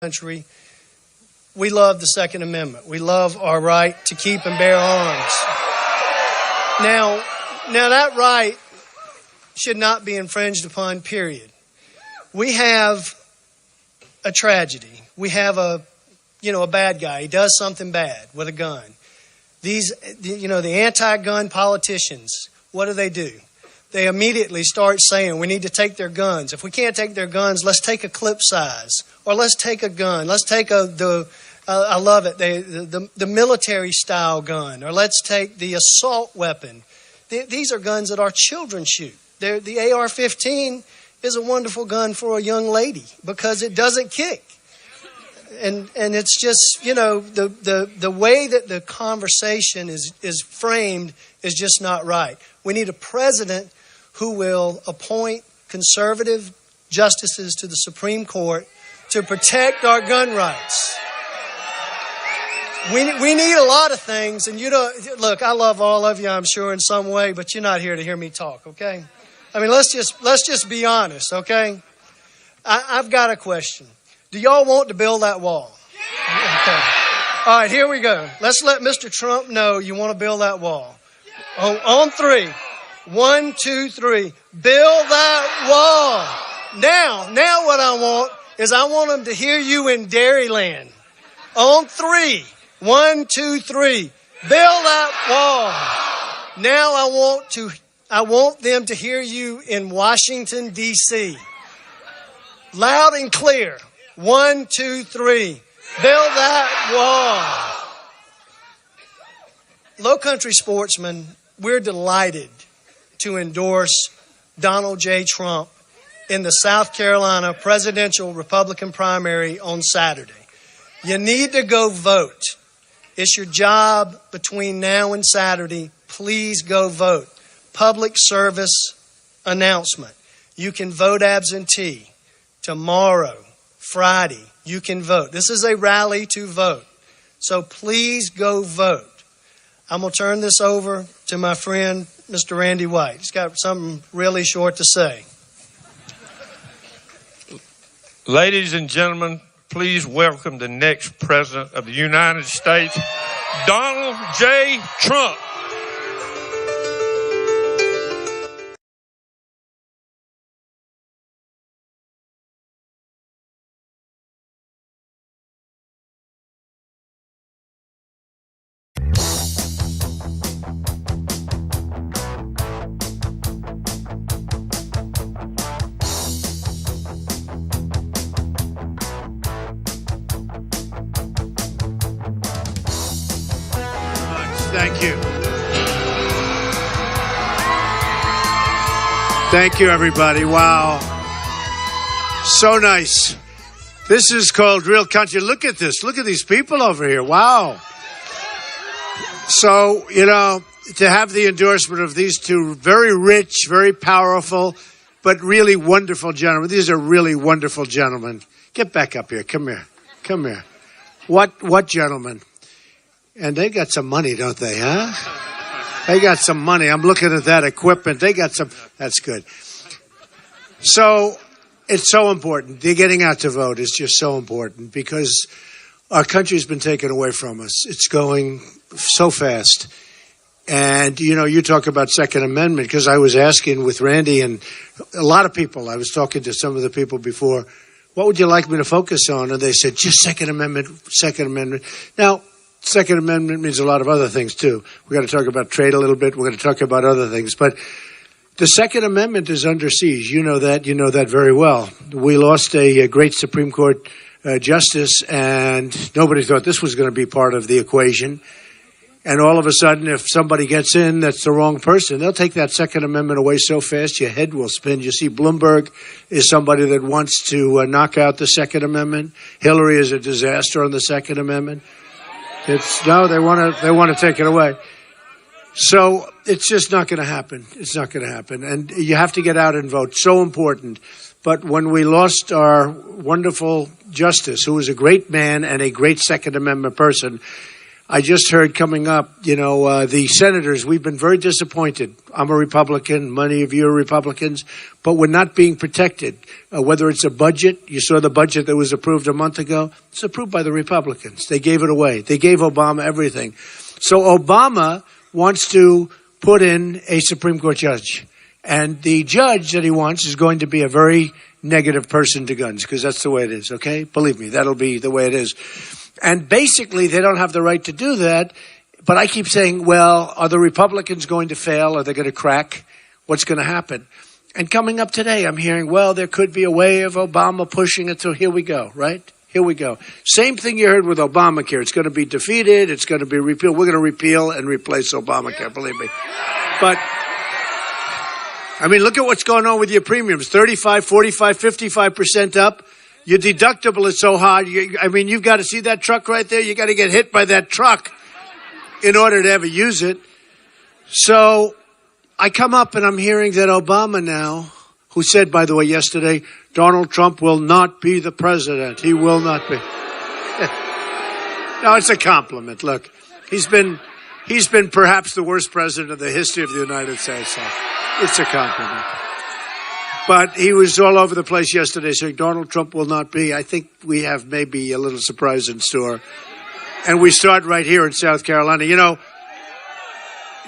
country, we love the Second Amendment. We love our right to keep and bear arms. Now that right should not be infringed upon, period. We have a tragedy. We have a bad guy. He does something bad with a gun. The anti-gun politicians, what do? They immediately start saying we need to take their guns. If we can't take their guns, let's take a clip size, or let's take a gun. Let's take I love it, the military style gun, or let's take the assault weapon. These are guns that our children shoot. The AR-15 is a wonderful gun for a young lady because it doesn't kick. And it's just, the way that the conversation is framed is just not right. We need a president who will appoint conservative justices to the Supreme Court to protect our gun rights. We need a lot of things, and look, I love all of you, I'm sure, in some way, but you're not here to hear me talk, okay? I mean, let's just be honest, okay? I've got a question. Do y'all want to build that wall? Okay. All right, here we go. Let's let Mr. Trump know you want to build that wall. On three. 1, 2, 3. Build that wall. Now what I want is I want them to hear you in Dairyland. On three. 1, 2, 3. Build that wall. Now I want them to hear you in Washington, D.C. Loud and clear. 1, 2, 3. Build that wall. Low country sportsmen, we're delighted to endorse Donald J. Trump in the South Carolina presidential Republican primary on Saturday. You need to go vote. It's your job between now and Saturday. Please go vote. Public service announcement. You can vote absentee. Tomorrow, Friday, you can vote. This is a rally to vote. So please go vote. I'm going to turn this over to my friend, Mr. Randy White. He's got something really short to say. Ladies and gentlemen, please welcome the next President of the United States, Donald J. Trump. Thank you. Thank you, everybody. Wow. So nice. This is called Real Country. Look at this. Look at these people over here. Wow. So, to have the endorsement of these two very rich, very powerful, but really wonderful gentlemen. These are really wonderful gentlemen. Get back up here. Come here. Come here. What gentlemen? And they got some money, don't they, huh? They got some money. I'm looking at that equipment. They got some. That's good. So it's so important. They're getting out to vote is just so important because our country's been taken away from us. It's going so fast. And, you talk about Second Amendment because I was asking with Randy and a lot of people. I was talking to some of the people before, what would you like me to focus on? And they said, just Second Amendment, Second Amendment. Now, Second Amendment means a lot of other things, too. We're going to talk about trade a little bit. We're going to talk about other things. But the Second Amendment is under siege. You know that very well. We lost a great Supreme Court justice, and nobody thought this was going to be part of the equation. And all of a sudden, if somebody gets in that's the wrong person, they'll take that Second Amendment away so fast your head will spin. You see, Bloomberg is somebody that wants to knock out the Second Amendment. Hillary is a disaster on the Second Amendment. They want to take it away. So it's just not going to happen. It's not going to happen. And you have to get out and vote. So important. But when we lost our wonderful justice, who was a great man and a great Second Amendment person, I just heard coming up, the senators, we've been very disappointed. I'm a Republican, many of you are Republicans, but we're not being protected. Whether it's a budget, you saw the budget that was approved a month ago, it's approved by the Republicans. They gave it away. They gave Obama everything. So Obama wants to put in a Supreme Court judge. And the judge that he wants is going to be a very negative person to guns, because that's the way it is, okay? Believe me, that'll be the way it is. And basically, they don't have the right to do that. But I keep saying, well, are the Republicans going to fail? Are they going to crack? What's going to happen? And coming up today, I'm hearing, well, there could be a way of Obama pushing it through. Here we go, right? Here we go. Same thing you heard with Obamacare. It's going to be defeated. It's going to be repealed. We're going to repeal and replace Obamacare, believe me. But, I mean, look at what's going on with your premiums. 35, 45, 55% up. Your deductible is so high. You've got to see that truck right there. You got to get hit by that truck in order to ever use it. So I come up and I'm hearing that Obama now, who said, by the way, yesterday, Donald Trump will not be the president. He will not be. No, it's a compliment. Look, he's been perhaps the worst president of the history of the United States. So it's a compliment. But he was all over the place yesterday saying Donald Trump will not be. I think we have maybe a little surprise in store. And we start right here in South Carolina.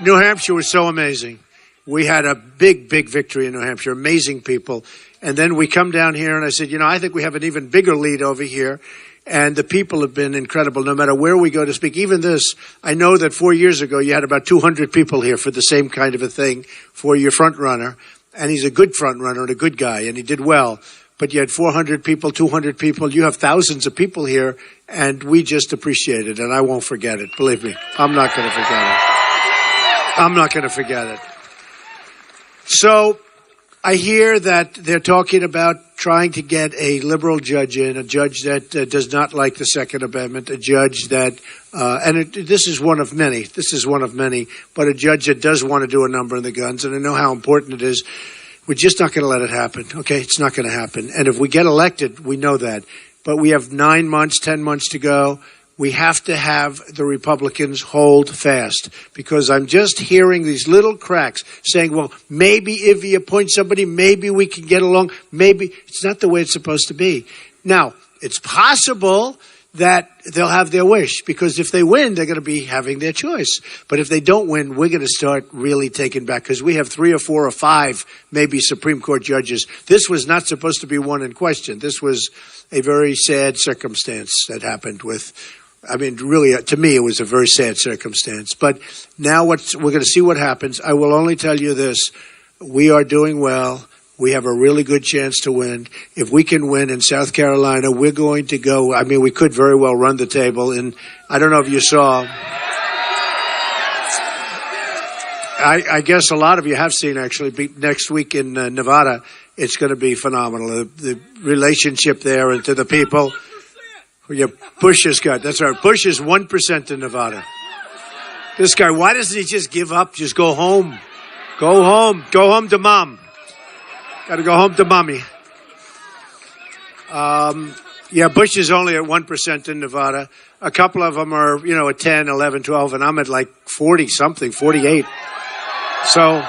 New Hampshire was so amazing. We had a big, big victory in New Hampshire. Amazing people. And then we come down here and I said, I think we have an even bigger lead over here. And the people have been incredible no matter where we go to speak. Even this, I know that 4 years ago you had about 200 people here for the same kind of a thing for your front runner. And he's a good front runner and a good guy, and he did well. But you had 400 people, 200 people. You have thousands of people here, and we just appreciate it, and I won't forget it. Believe me, I'm not going to forget it. I'm not going to forget it. So I hear that they're talking about trying to get a liberal judge in, a judge that does not like the Second Amendment, a judge that, this is one of many, but a judge that does want to do a number on the guns, and I know how important it is. We're just not going to let it happen, okay? It's not going to happen. And if we get elected, we know that. But we have 9 months, 10 months to go. We have to have the Republicans hold fast, because I'm just hearing these little cracks saying, well, maybe if you appoint somebody, maybe we can get along. Maybe. It's not the way it's supposed to be. Now, it's possible that they'll have their wish, because if they win, they're going to be having their choice. But if they don't win, we're going to start really taking back, because we have 3 or 4 or 5 maybe Supreme Court judges. This was not supposed to be one in question. This was a very sad circumstance that happened with, really, to me, it was a very sad circumstance. But now we're going to see what happens. I will only tell you this. We are doing well. We have a really good chance to win. If we can win in South Carolina, we're going to go. We could very well run the table. And I don't know if you saw. I guess a lot of you have seen, actually, next week in Nevada. It's going to be phenomenal. The relationship there and to the people. Yeah, Bush has got. That's right. Bush is 1% in Nevada. This guy, why doesn't he just give up? Just go home. Go home. Go home to mom. Got to go home to mommy. Bush is only at 1% in Nevada. A couple of them are, at 10, 11, 12, and I'm at like 40-something, 48. So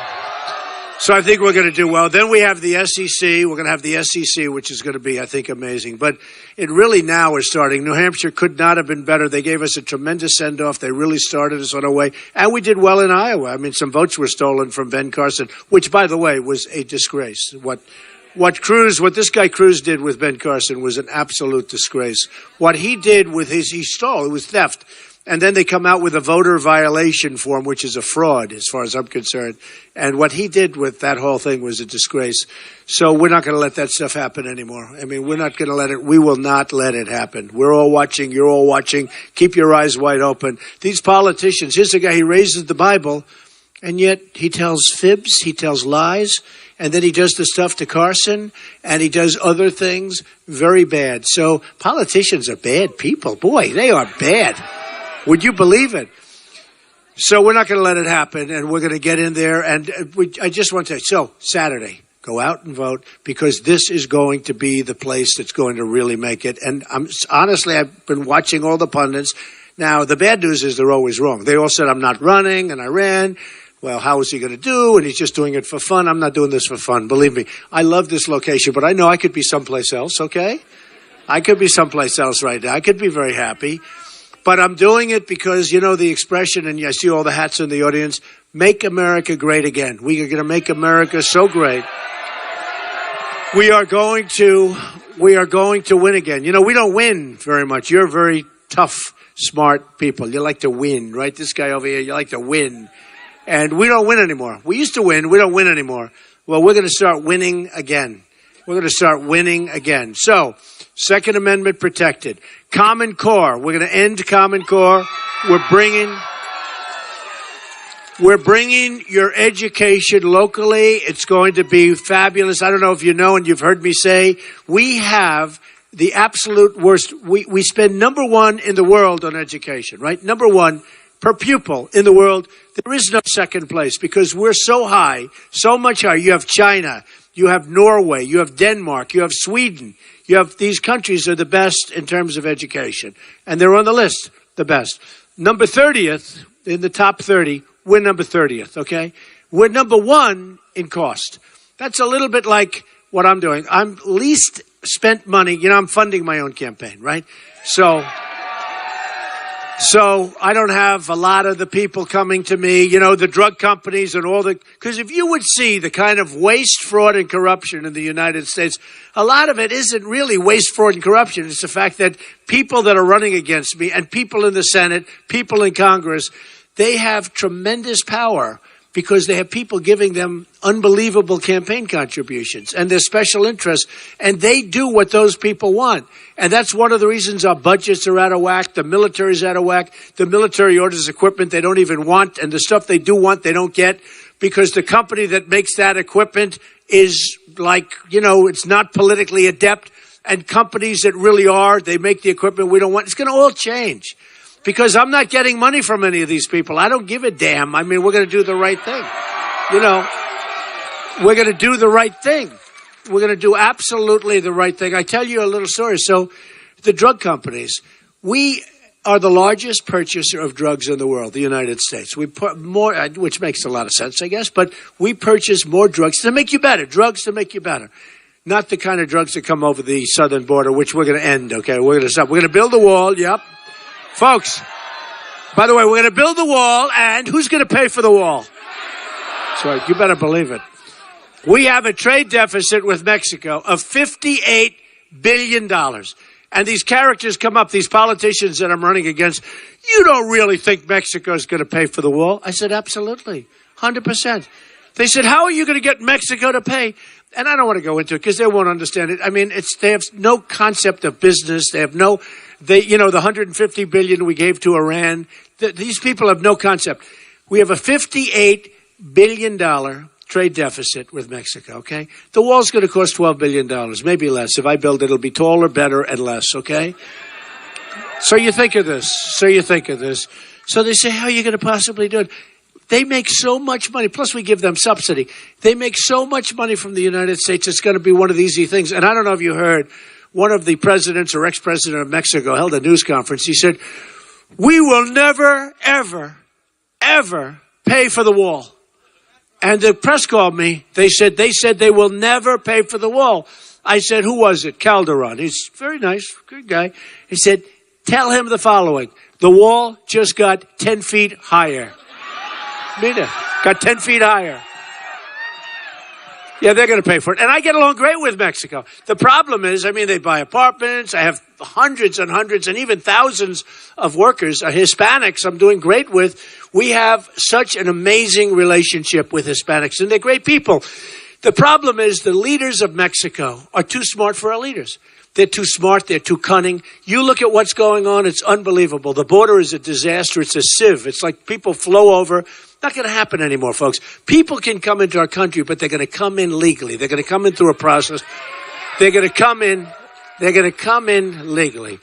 I think we're going to do well. Then we have the SEC. We're going to have the SEC, which is going to be, I think, amazing. But it really now is starting. New Hampshire could not have been better. They gave us a tremendous send-off. They really started us on our way. And we did well in Iowa. Some votes were stolen from Ben Carson, which, by the way, was a disgrace. What this guy Cruz did with Ben Carson was an absolute disgrace. What he did with he stole. It was theft. And then they come out with a voter violation form, which is a fraud, as far as I'm concerned. And what he did with that whole thing was a disgrace. So we're not going to let that stuff happen anymore. We're not going to let it. We will not let it happen. We're all watching. You're all watching. Keep your eyes wide open. These politicians, here's a guy, he raises the Bible, and yet he tells fibs, he tells lies, and then he does the stuff to Carson, and he does other things very bad. So politicians are bad people. Boy, they are bad. Would you believe it? So we're not going to let it happen, and we're going to get in there. And I just want to say, so Saturday, go out and vote, because this is going to be the place that's going to really make it. And honestly, I've been watching all the pundits. Now, the bad news is they're always wrong. They all said, I'm not running, and I ran. Well, how is he going to do? And he's just doing it for fun. I'm not doing this for fun. Believe me, I love this location, but I know I could be someplace else, okay? I could be someplace else right now. I could be very happy. But I'm doing it because, you know, the expression, and I see all the hats in the audience, make America great again. We are going to make America so great. We are going to win again. You know, we don't win very much. You're very tough, smart people. You like to win, right? This guy over here, you like to win. And we don't win anymore. We used to win. We don't win anymore. Well, we're going to start winning again. We're going to start winning again. So, Second Amendment protected. Common Core. We're going to end Common Core. We're bringing your education locally. It's going to be fabulous. I don't know if you know, and you've heard me say, we have the absolute worst. We spend number one in the world on education, right? Number one per pupil in the world. There is no second place because we're so high, so much higher. You have China, you have Norway, you have Denmark, you have Sweden. You have these countries are the best in terms of education. And they're on the list, the best. Number 30th, in the top 30, we're number 30th, okay? We're number one in cost. That's a little bit like what I'm doing. I'm least spent money. You know, I'm funding my own campaign, right? So I don't have a lot of the people coming to me, you know, the drug companies and all the, because if you would see the kind of waste, fraud, and corruption in the United States, a lot of it isn't really waste, fraud, and corruption. It's the fact that people that are running against me and people in the Senate, people in Congress, they have tremendous power because they have people giving them unbelievable campaign contributions and their special interests, and they do what those people want. And that's one of the reasons our budgets are out of whack, the military's out of whack, the military orders equipment they don't even want, and the stuff they do want they don't get because the company that makes that equipment is like, you know, it's not politically adept, and companies that really are, they make the equipment we don't want. It's going to all change. Because I'm not getting money from any of these people. I don't give a damn. I mean, we're going to do the right thing. You know, we're going to do the right thing. We're going to do absolutely the right thing. I tell you a little story. So the drug companies, we are the largest purchaser of drugs in the world, the United States. We put more, which makes a lot of sense, I guess, but we purchase more drugs to make you better, drugs to make you better. Not the kind of drugs that come over the southern border, which we're going to end, okay? We're going to stop. We're going to build a wall, yep. Folks, by the way, we're going to build the wall, and who's going to pay for the wall? So you better believe it. We have a trade deficit with Mexico of $58 billion. And these characters come up, these politicians that I'm running against, you don't really think Mexico is going to pay for the wall? I said, absolutely, 100%. They said, how are you going to get Mexico to pay? And I don't want to go into it because they won't understand it. I mean, they have no concept of business. They have no, you know, the $150 billion we gave to Iran. These people have no concept. We have a $58 billion trade deficit with Mexico, okay? The wall's going to cost $12 billion, maybe less. If I build it, it'll be taller, better, and less, okay? So you think of this. So they say, how are you going to possibly do it? They make so much money, plus we give them subsidy. They make so much money from the United States, it's going to be one of the easy things. And I don't know if you heard, one of the presidents or ex-president of Mexico held a news conference. He said, we will never, ever, ever pay for the wall. And the press called me. They said they will never pay for the wall. I said, who was it? Calderon. He's very nice, good guy. He said, tell him the following. The wall just got 10 feet higher. Got 10 feet higher. Yeah, they're going to pay for it. And I get along great with Mexico. The problem is, I mean, they buy apartments. I have hundreds and hundreds and even thousands of workers, Hispanics I'm doing great with. We have such an amazing relationship with Hispanics, and they're great people. The problem is the leaders of Mexico are too smart for our leaders. They're too smart. They're too cunning. You look at what's going on. It's unbelievable. The border is a disaster. It's a sieve. It's like people flow over. Not going to happen anymore, folks. People can come into our country, but they're going to come in legally. They're going to come in through a process. They're going to come in legally.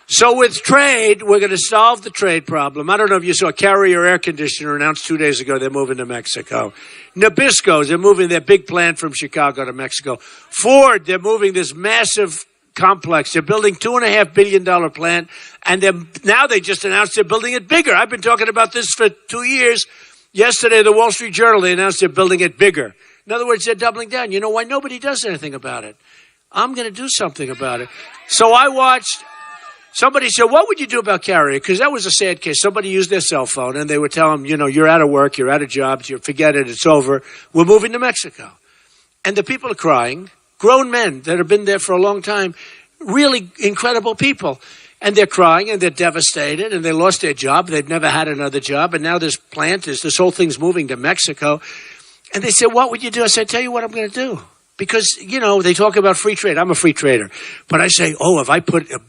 So with trade, we're going to solve the trade problem. I don't know if you saw Carrier Air Conditioner announced 2 days ago they're moving to Mexico. Nabisco, they're moving their big plant from Chicago to Mexico. Ford, they're moving this massive complex. They're building $2.5 billion plant, and now they just announced they're building it bigger. I've been talking about this for 2 years. Yesterday, the Wall Street Journal, they announced they're building it bigger. In other words, they're doubling down. You know why? Nobody does anything about it. I'm going to do something about it. So I watched. Somebody said, what would you do about Carrier? Because that was a sad case. Somebody used their cell phone, and they would tell them, you're out of work, you're out of jobs, forget it, it's over. We're moving to Mexico. And the people are crying. Grown men that have been there for a long time, really incredible people. And they're crying, and they're devastated, and they lost their job. They've never had another job, and now this whole thing's moving to Mexico. And they said, what would you do? I said, tell you what I'm going to do. Because, they talk about free trade. I'm a free trader. But I say, if I put a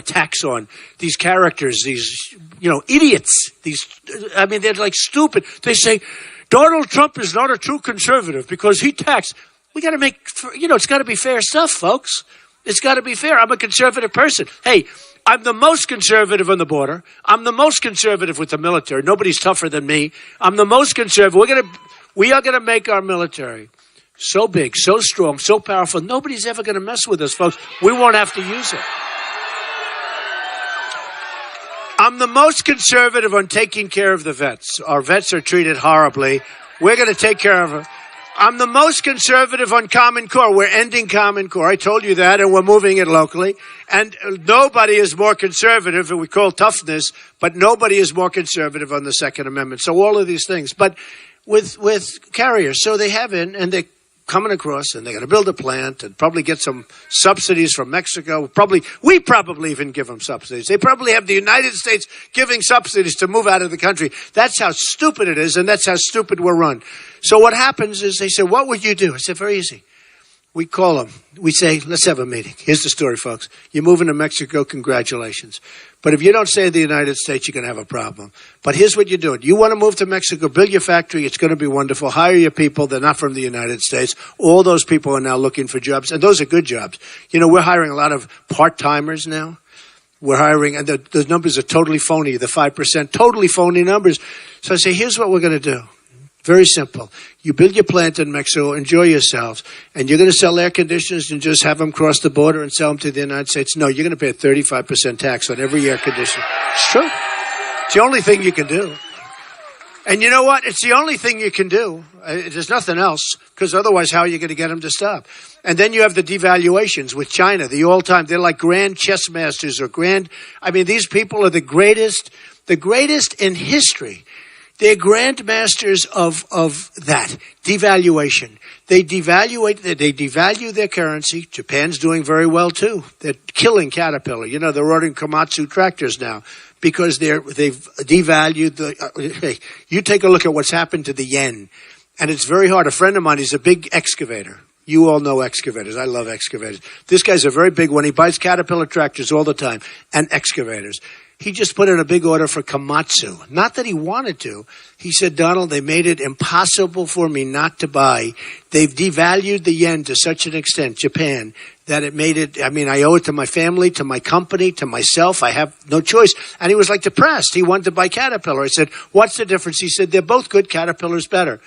tax on these characters, these, idiots, they're like stupid. They say, Donald Trump is not a true conservative because he taxed. We got to make, it's got to be fair stuff, folks. It's got to be fair. I'm a conservative person. Hey, I'm the most conservative on the border. I'm the most conservative with the military. Nobody's tougher than me. I'm the most conservative. We are going to make our military so big, so strong, so powerful. Nobody's ever going to mess with us, folks. We won't have to use it. I'm the most conservative on taking care of the vets. Our vets are treated horribly. We're going to take care of them. I'm the most conservative on Common Core. We're ending Common Core. I told you that, and we're moving it locally. And nobody is more conservative, and we call toughness, but nobody is more conservative on the Second Amendment. So all of these things. But with Carrier, so they have in, and they're coming across, and they're going to build a plant and probably get some subsidies from Mexico. We probably even give them subsidies. They probably have the United States giving subsidies to move out of the country. That's how stupid it is, and that's how stupid we're run. So what happens is they say, what would you do? I said, very easy. We call them. We say, let's have a meeting. Here's the story, folks. You're moving to Mexico, congratulations. But if you don't stay in the United States, you're going to have a problem. But here's what you do. You want to move to Mexico, build your factory. It's going to be wonderful. Hire your people. They're not from the United States. All those people are now looking for jobs, and those are good jobs. We're hiring a lot of part-timers now. We're hiring, and the numbers are totally phony, the 5%, totally phony numbers. So I say, here's what we're going to do. Very simple. You build your plant in Mexico, enjoy yourselves, and you're going to sell air conditioners and just have them cross the border and sell them to the United States. No, you're going to pay a 35% tax on every air conditioner. It's true. It's the only thing you can do. And you know what? It's the only thing you can do. There's nothing else, because otherwise how are you going to get them to stop? And then you have the devaluations with China, the all-time. They're like grand chess masters or these people are the greatest in history. They're grandmasters of that devaluation. They devalue their currency. Japan's doing very well too. They're killing Caterpillar. They're ordering Komatsu tractors now because they've devalued you take a look at what's happened to the yen, and it's very hard. A friend of mine is a big excavator. You all know excavators. I love excavators. This guy's a very big one. He buys Caterpillar tractors all the time and excavators. He just put in a big order for Komatsu. Not that he wanted to. He said, Donald, they made it impossible for me not to buy. They've devalued the yen to such an extent, Japan, that it made it, I owe it to my family, to my company, to myself. I have no choice. And he was like depressed. He wanted to buy Caterpillar. I said, what's the difference? He said, they're both good. Caterpillar's better.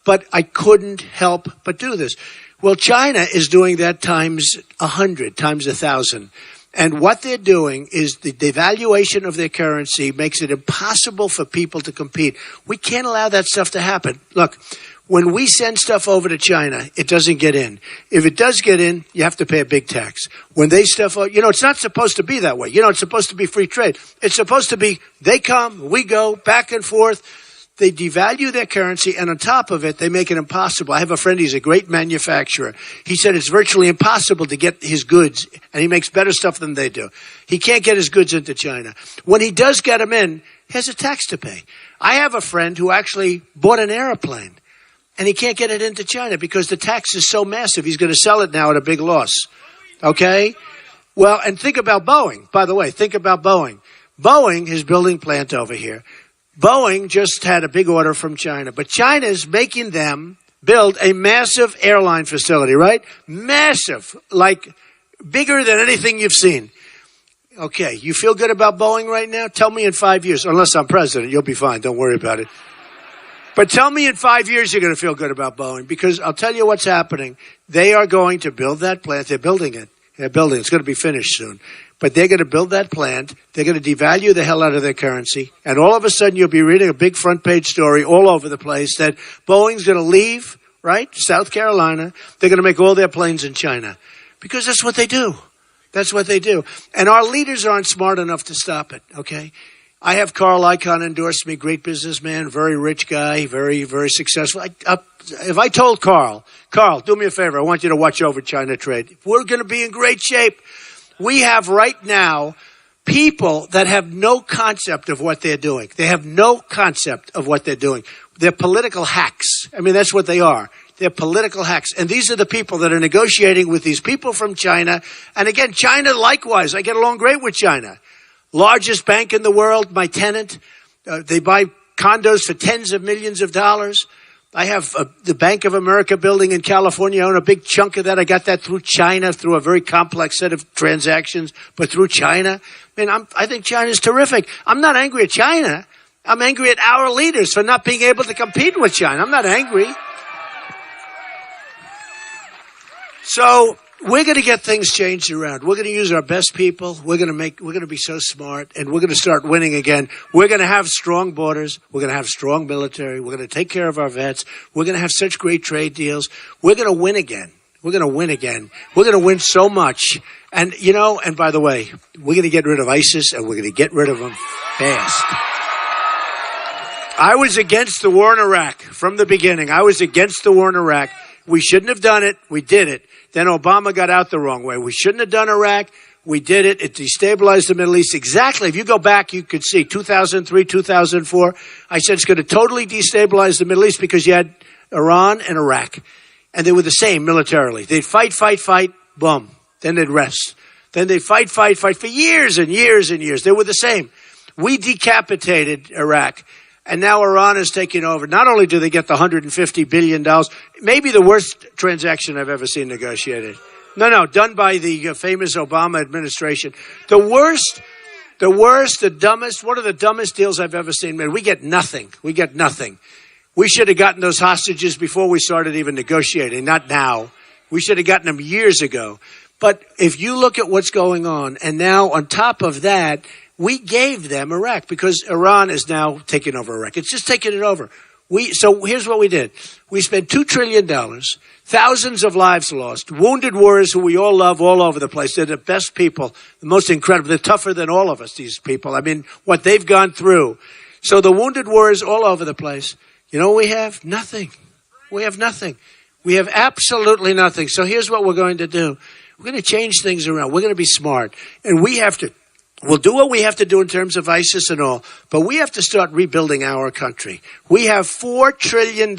But I couldn't help but do this. Well, China is doing that times 100, times 1,000. And what they're doing is the devaluation of their currency makes it impossible for people to compete. We can't allow that stuff to happen. Look, when we send stuff over to China, it doesn't get in. If it does get in, you have to pay a big tax. When they stuff out, it's not supposed to be that way. It's supposed to be free trade. It's supposed to be they come, we go, back and forth. They devalue their currency, and on top of it, they make it impossible. I have a friend, he's a great manufacturer. He said it's virtually impossible to get his goods, and he makes better stuff than they do. He can't get his goods into China. When he does get them in, he has a tax to pay. I have a friend who actually bought an airplane, and he can't get it into China because the tax is so massive. He's going to sell it now at a big loss. Okay? Well, and think about Boeing. By the way, think about Boeing. Boeing is building plant over here. Boeing just had a big order from China, but China's making them build a massive airline facility, right? Massive, like bigger than anything you've seen. Okay, you feel good about Boeing right now? Tell me in 5 years, unless I'm president, you'll be fine. Don't worry about it. But tell me in 5 years you're going to feel good about Boeing, because I'll tell you what's happening. They are going to build that plant. They're building it. They're building. It's going to be finished soon. But they're going to build that plant. They're going to devalue the hell out of their currency. And all of a sudden, you'll be reading a big front page story all over the place that Boeing's going to leave, right, South Carolina. They're going to make all their planes in China. Because that's what they do. That's what they do. And our leaders aren't smart enough to stop it, okay? I have Carl Icahn endorse me, great businessman, very rich guy, very, very successful. If I told Carl, do me a favor, I want you to watch over China trade. We're going to be in great shape. We have right now people that have no concept of what they're doing. They have no concept of what they're doing. They're political hacks. I mean, that's what they are. They're political hacks. And these are the people that are negotiating with these people from China. And again, China, likewise. I get along great with China. Largest bank in the world, my tenant. They buy condos for tens of millions of dollars. I have the Bank of America building in California. I own a big chunk of that. I got that through China, through a very complex set of transactions, but through China. I mean, I think China's terrific. I'm not angry at China. I'm angry at our leaders for not being able to compete with China. I'm not angry. So we're going to get things changed around. We're going to use our best people. We're going to be so smart, and we're going to start winning again. We're going to have strong borders. We're going to have strong military. We're going to take care of our vets. We're going to have such great trade deals. We're going to win again. We're going to win again. We're going to win so much. And, and by the way, we're going to get rid of ISIS, and we're going to get rid of them fast. I was against the war in Iraq from the beginning. I was against the war in Iraq. We shouldn't have done it. We did it. Then Obama got out the wrong way. We shouldn't have done Iraq. We did it. It destabilized the Middle East. Exactly. If you go back, you could see 2003, 2004. I said it's going to totally destabilize the Middle East because you had Iran and Iraq. And they were the same militarily. They'd fight, boom. Then they'd rest. Then they'd fight for years and years and years. They were the same. We decapitated Iraq. And now Iran is taking over. Not only do they get the $150 billion, maybe the worst transaction I've ever seen negotiated. No, done by the famous Obama administration. The worst, the dumbest, one of the dumbest deals I've ever seen, man. We get nothing. We should have gotten those hostages before we started even negotiating, not now. We should have gotten them years ago. But if you look at what's going on, and now on top of that, we gave them Iraq because Iran is now taking over Iraq. It's just taking it over. So here's what we did. We spent $2 trillion, thousands of lives lost, wounded warriors who we all love all over the place. They're the best people, the most incredible. They're tougher than all of us, these people. I mean, what they've gone through. So the wounded warriors all over the place. You know what we have? Nothing. We have nothing. We have absolutely nothing. So here's what we're going to do. We're going to change things around. We're going to be smart. And we'll do what we have to do in terms of ISIS and all, but we have to start rebuilding our country. We have $4 trillion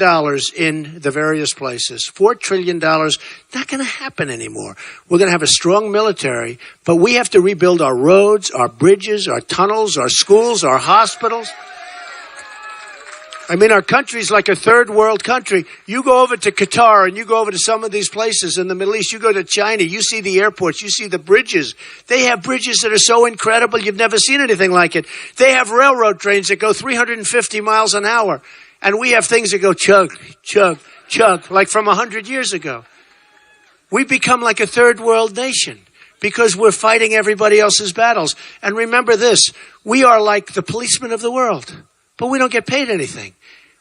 in the various places. $4 trillion, not going to happen anymore. We're going to have a strong military, but we have to rebuild our roads, our bridges, our tunnels, our schools, our hospitals. I mean, our country's like a third world country. You go over to Qatar and you go over to some of these places in the Middle East. You go to China, you see the airports, you see the bridges. They have bridges that are so incredible, you've never seen anything like it. They have railroad trains that go 350 miles an hour. And we have things that go chug, chug, chug, like from 100 years ago. We become like a third world nation because we're fighting everybody else's battles. And remember this, we are like the policemen of the world. But we don't get paid anything.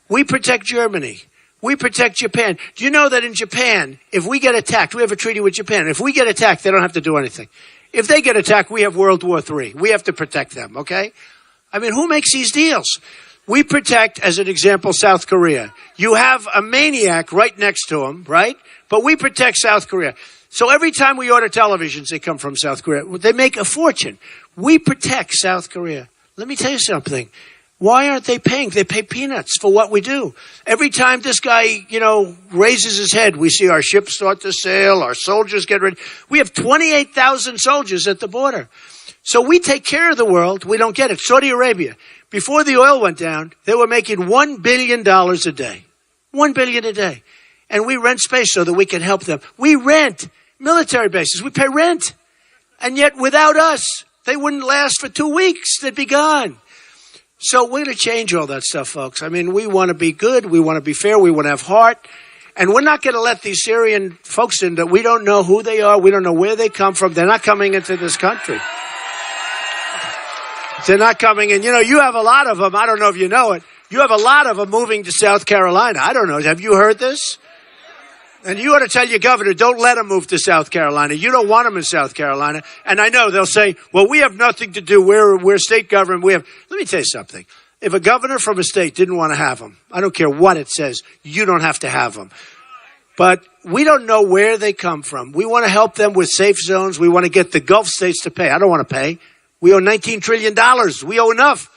We protect Germany. We protect Japan. Do you know that in Japan, if we get attacked, we have a treaty with Japan. If we get attacked, they don't have to do anything. If they get attacked, we have World War III. We have to protect them, okay? I mean, who makes these deals? We protect, as an example, South Korea. You have a maniac right next to him, right? But we protect South Korea. So every time we order televisions, they come from South Korea. They make a fortune. We protect South Korea. Let me tell you something. Why aren't they paying? They pay peanuts for what we do. Every time this guy, raises his head, we see our ships start to sail, our soldiers get ready. We have 28,000 soldiers at the border. So we take care of the world. We don't get it. Saudi Arabia, before the oil went down, they were making $1 billion a day. $1 billion a day. And we rent space so that we can help them. We rent military bases. We pay rent. And yet without us, they wouldn't last for 2 weeks. They'd be gone. So we're going to change all that stuff, folks. I mean, we want to be good. We want to be fair. We want to have heart. And we're not going to let these Syrian folks in that we don't know who they are. We don't know where they come from. They're not coming into this country. They're not coming in. You know, you have a lot of them. I don't know if you know it. You have a lot of them moving to South Carolina. I don't know. Have you heard this? And you ought to tell your governor, don't let them move to South Carolina. You don't want them in South Carolina. And I know they'll say, well, we have nothing to do. We're state government. Let me tell you something. If a governor from a state didn't want to have them, I don't care what it says, you don't have to have them. But we don't know where they come from. We want to help them with safe zones. We want to get the Gulf states to pay. I don't want to pay. We owe $19 trillion. We owe enough.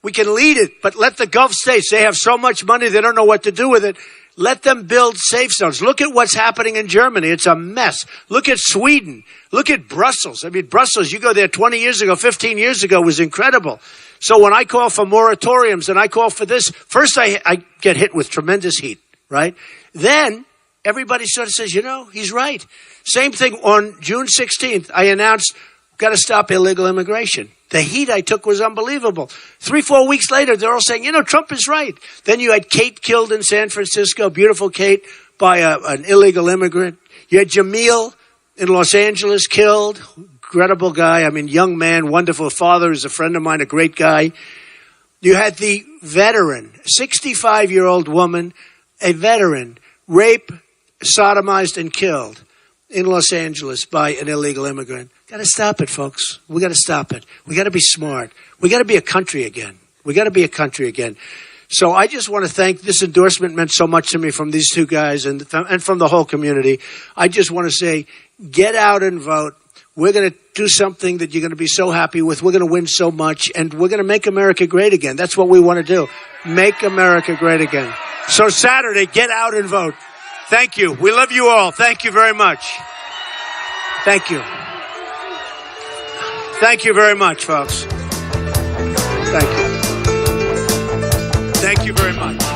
We can lead it, but let the Gulf states, they have so much money, they don't know what to do with it. Let them build safe zones. Look at what's happening in Germany. It's a mess. Look at Sweden. Look at Brussels. I mean, Brussels, you go there 20 years ago, 15 years ago, was incredible. So when I call for moratoriums and I call for this, first I get hit with tremendous heat, right? Then everybody sort of says, you know, he's right. Same thing on June 16th, I announced, got to stop illegal immigration. The heat I took was unbelievable. 3-4 weeks later, they're all saying, you know, Trump is right. Then you had Kate killed in San Francisco, beautiful Kate, by an illegal immigrant. You had Jamil in Los Angeles killed. Incredible guy. I mean, young man, wonderful father, is a friend of mine, a great guy. You had the veteran, 65-year-old woman, a veteran, raped, sodomized, and killed in Los Angeles by an illegal immigrant. Got to stop it, folks. We got to stop it. We got to be smart. We got to be a country again. We got to be a country again. So I just want to thank, this endorsement meant so much to me from these two guys and from the whole community. I just want to say, get out and vote. We're going to do something that you're going to be so happy with. We're going to win so much, and we're going to make America great again. That's what we want to do. Make America great again. So Saturday, get out and vote. Thank you. We love you all. Thank you very much. Thank you. Thank you very much, folks. Thank you. Thank you very much.